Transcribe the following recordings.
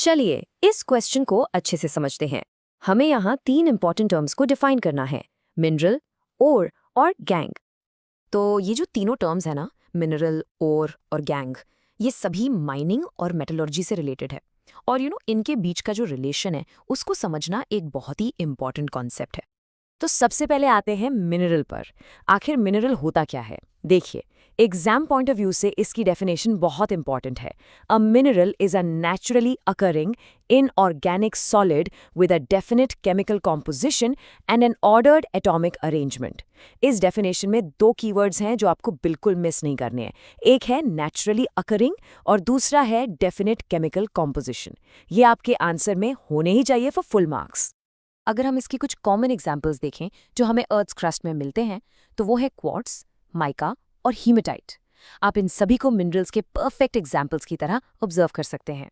चलिए इस क्वेश्चन को अच्छे से समझते हैं। हमें यहाँ 3 इंपॉर्टेंट टर्म्स को डिफाइन करना है, मिनरल, ओर और गैंग। तो ये जो तीनों टर्म्स है ना, मिनरल, ओर और गैंग, ये सभी माइनिंग और मेटलर्जी से रिलेटेड है। और इनके बीच का जो रिलेशन है उसको समझना एक बहुत ही इंपॉर्टेंट कॉन्सेप्ट है। तो सबसे पहले आते हैं मिनरल पर। आखिर मिनरल होता क्या है? देखिए, एग्जाम पॉइंट ऑफ व्यू से इसकी डेफिनेशन बहुत इंपॉर्टेंट है। A mineral is a naturally occurring inorganic solid with a definite chemical composition and N ordered atomic arrangement. इस डेफिनेशन में 2 कीवर्ड्स हैं जो आपको बिल्कुल मिस नहीं करने हैं। एक है नेचुरली अकरिंग और दूसरा है डेफिनेट केमिकल कॉम्पोजिशन। ये आपके आंसर में होने ही चाहिए फॉर फुल मार्क्स। अगर हम इसकी कुछ कॉमन एग्जाम्पल्स देखें जो हमें अर्थ क्रस्ट में मिलते हैं, तो वो है क्वार्ट्स, माइका और हीमेटाइट। आप इन सभी को मिनरल्स के परफेक्ट एग्जाम्पल्स की तरह ऑब्जर्व कर सकते हैं।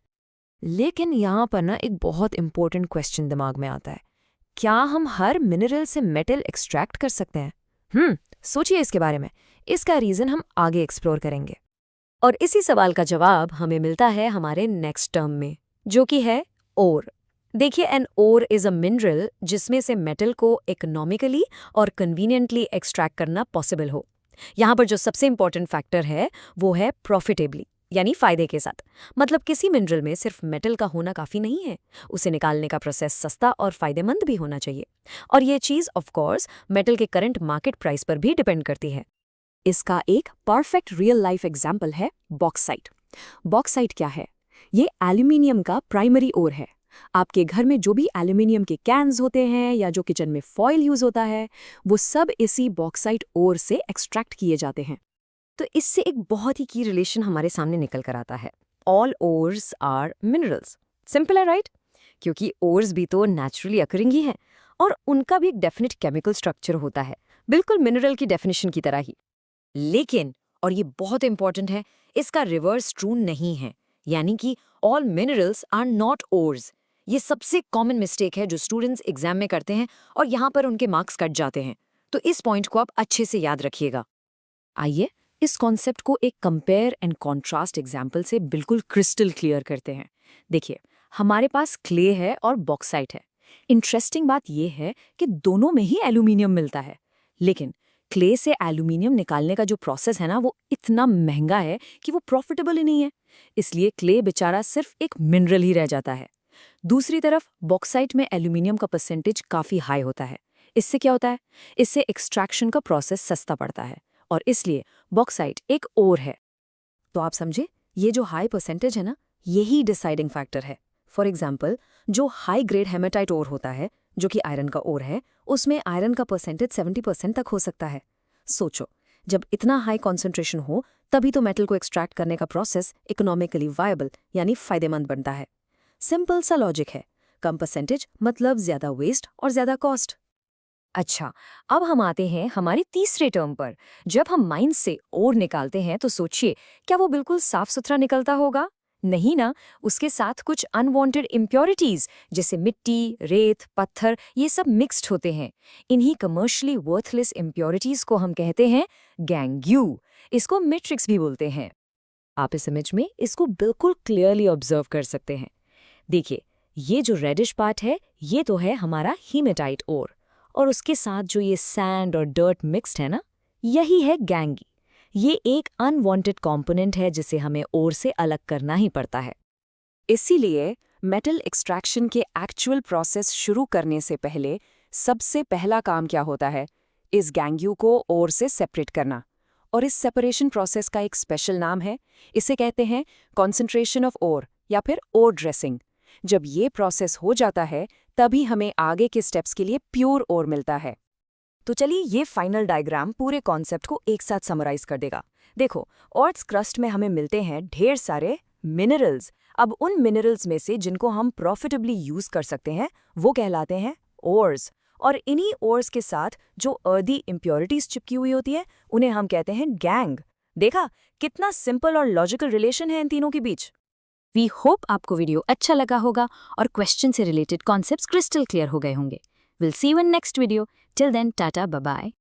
लेकिन यहाँ पर ना एक बहुत इंपॉर्टेंट क्वेश्चन दिमाग में आता है, क्या हम हर मिनरल से मेटल एक्सट्रैक्ट कर सकते हैं? सोचिए इसके बारे में। इसका रीजन हम आगे एक्सप्लोर करेंगे। और इसी सवाल का जवाब हमें मिलता है हमारे नेक्स्ट टर्म में, जो कि है ओर। देखिए, an ore is a mineral जिसमें से मेटल को इकोनॉमिकली और कन्वीनियंटली एक्सट्रैक्ट करना पॉसिबल हो। यहाँ पर जो सबसे इंपॉर्टेंट फैक्टर है वो है प्रॉफिटेबली, यानी फायदे के साथ। मतलब किसी मिनरल में सिर्फ मेटल का होना काफी नहीं है, उसे निकालने का प्रोसेस सस्ता और फायदेमंद भी होना चाहिए। और ये चीज ऑफ कोर्स मेटल के करंट मार्केट प्राइस पर भी डिपेंड करती है। इसका एक परफेक्ट रियल लाइफ एग्जाम्पल है बॉक्साइट। बॉक्साइट क्या है? ये एल्यूमिनियम का प्राइमरी ओर है। आपके घर में जो भी एल्यूमिनियम के कैन्स होते हैं या जो किचन में फॉयल यूज होता है, वो सब इसी बॉक्साइट ओर से एक्सट्रैक्ट किए जाते हैं। तो इससे एक बहुत ही की रिलेशन हमारे सामने निकल कर आता है। All ores are minerals. Simple है, राइट? क्योंकि ओर्स भी तो नेचुरली अकरिंग ही हैं और उनका भी एक डेफिनेट केमिकल स्ट्रक्चर होता है, बिल्कुल मिनरल की डेफिनेशन की तरह ही। लेकिन, और ये बहुत इंपॉर्टेंट है, इसका रिवर्स ट्रू नहीं है। यानी कि all minerals are not ores. ये सबसे कॉमन मिस्टेक है जो स्टूडेंट्स एग्जाम में करते हैं और यहाँ पर उनके मार्क्स कट जाते हैं। तो इस पॉइंट को आप अच्छे से याद रखिएगा। आइए इस कॉन्सेप्ट को एक कंपेयर एंड कॉन्ट्रास्ट एग्जाम्पल से बिल्कुल क्रिस्टल क्लियर करते हैं। देखिए, हमारे पास क्ले है और बॉक्साइट है। इंटरेस्टिंग बात यह है कि दोनों में ही एल्यूमिनियम मिलता है, लेकिन क्ले से एल्यूमिनियम निकालने का जो प्रोसेस है ना, वो इतना महंगा है कि वो प्रॉफिटेबल ही नहीं है। इसलिए क्ले बेचारा सिर्फ एक मिनरल ही रह जाता है। दूसरी तरफ बॉक्साइट में एल्यूमिनियम का परसेंटेज काफी हाई होता है। इससे क्या होता है? इससे एक्सट्रैक्शन का प्रोसेस सस्ता पड़ता है और इसलिए बॉक्साइट एक ओर है। तो आप समझे, ये जो हाई परसेंटेज है ना, यही डिसाइडिंग फैक्टर है। फॉर एग्जाम्पल, जो हाई ग्रेड हेमेटाइट ओर होता है, जो कि आयरन का ओर है, उसमें आयरन का परसेंटेज 70% तक हो सकता है। सोचो, जब इतना हाई कॉन्सेंट्रेशन हो तभी तो मेटल को एक्सट्रैक्ट करने का प्रोसेस इकोनॉमिकली वायबल यानी फायदेमंद बनता है। सिंपल सा लॉजिक है, कम परसेंटेज मतलब ज्यादा वेस्ट और ज्यादा कॉस्ट। अच्छा, अब हम आते हैं हमारी तीसरे टर्म पर। जब हम माइन से ओर निकालते हैं तो सोचिए, क्या वो बिल्कुल साफ सुथरा निकलता होगा? नहीं ना, उसके साथ कुछ अनवांटेड इम्प्योरिटीज जैसे मिट्टी, रेत, पत्थर, ये सब मिक्स्ड होते हैं। इन्हीं कमर्शियली वर्थलेस इम्प्योरिटीज को हम कहते हैं गैंग्यू। इसको मैट्रिक्स भी बोलते हैं। आप इस इमेज में इसको बिल्कुल क्लियरली ऑब्जर्व कर सकते हैं। देखिए, ये जो रेडिश पार्ट है, ये तो है हमारा हीमेटाइट ओर, और उसके साथ जो ये सैंड और डर्ट मिक्स्ड है ना, यही है गैंगी। ये एक अनवांटेड कंपोनेंट है जिसे हमें ओर से अलग करना ही पड़ता है। इसीलिए मेटल एक्सट्रैक्शन के एक्चुअल प्रोसेस शुरू करने से पहले सबसे पहला काम क्या होता है? इस गैंग्यू को ओर से सेपरेट करना। और इस सेपरेशन प्रोसेस का एक स्पेशल नाम है, इसे कहते हैं कॉन्सेंट्रेशन ऑफ ओर या फिर ओर ड्रेसिंग। जब ये प्रोसेस हो जाता है तभी हमें आगे के स्टेप्स के लिए प्योर ओर मिलता है। तो चलिए, ये फाइनल डायग्राम पूरे कॉन्सेप्ट को एक साथ समराइज कर देगा। देखो, अर्थ क्रस्ट में हमें मिलते हैं ढेर सारे मिनरल्स। अब उन मिनरल्स में से जिनको हम प्रॉफिटेबली यूज कर सकते हैं वो कहलाते हैं ओर्स। और इन्हीं ओर्स के साथ जो अर्दी इम्प्योरिटीज चिपकी हुई होती है उन्हें हम कहते हैं गैंग। देखा कितना सिंपल और लॉजिकल रिलेशन है इन तीनों के बीच। वी होप आपको वीडियो अच्छा लगा होगा और क्वेश्चन से रिलेटेड कॉन्सेप्ट्स क्रिस्टल क्लियर हो गए होंगे। Will see you in next video. Till then, tata, bye bye.